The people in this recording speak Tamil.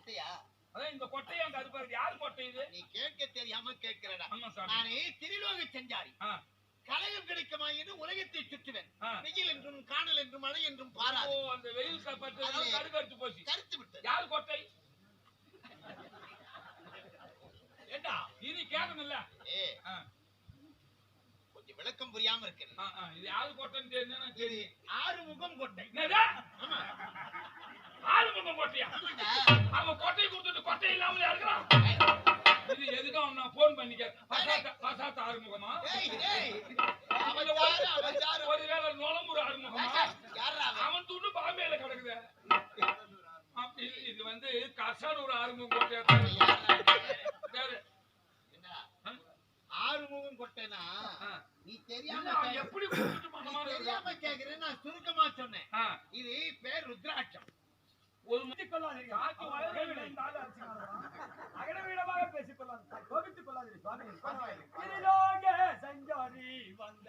கொட்டையா? அதான் இந்த கொட்டையை அங்க அது பாரு. யாரு கொட்டை இது? நீ கேட்க தெரியாம கேட்கிறடா. ஆமா சாமி. நானே திரிலோக செஞ்சாரி. கலகம் கிடைக்குமா என்று உலகத்தை சுற்றுவேன். வெயில் என்றும் காணல் என்றும் மழை என்றும் பாராது. ஓ, அந்த வெயில் பட்டதால கருத்து போச்சு. கருத்து விட்டது. யாரு கொட்டை? ஏண்டா இது கேட்கணும்ல? கொஞ்சம் விளக்கம் புரியாம இருக்கு. இது யாரு கொட்டைன்னு தெரிஞ்சா தெரியும். ஆறுமுகம் கொட்டை. ஆமா, ஆறுமுகம் கொட்டையா? அவன் கொட்டையை கொடுத்துட்டு கொட்டை இல்லாமலே இருக்கிறான். இது எதுக்கும் நான் போன் பண்ணிக்கிறேன். பசாத்த ஆறுமுகமா? ஒருவேளை நுளம்புற ஆறுமுகமா? அவன் துண்டு பாம்பேல கிடக்குது. இது வந்து கசானூர் ஆறுமுகம் கொட்டையா? ஆறுமுகம் கொட்டைனா நீ தெரியாம எப்படி தெரியாம கேக்குறேன். நான் சுருக்கமா சொன்னேன். இது பேர் ருத்ராட்சம். ஒரு முத்தி கொள்ளாதீங்க. அகடவீடமாக பேசிக் கொள்ளாது, கோபித்துக் கொள்ளாதீர்கள். திரிலோக சஞ்சாரி வந்த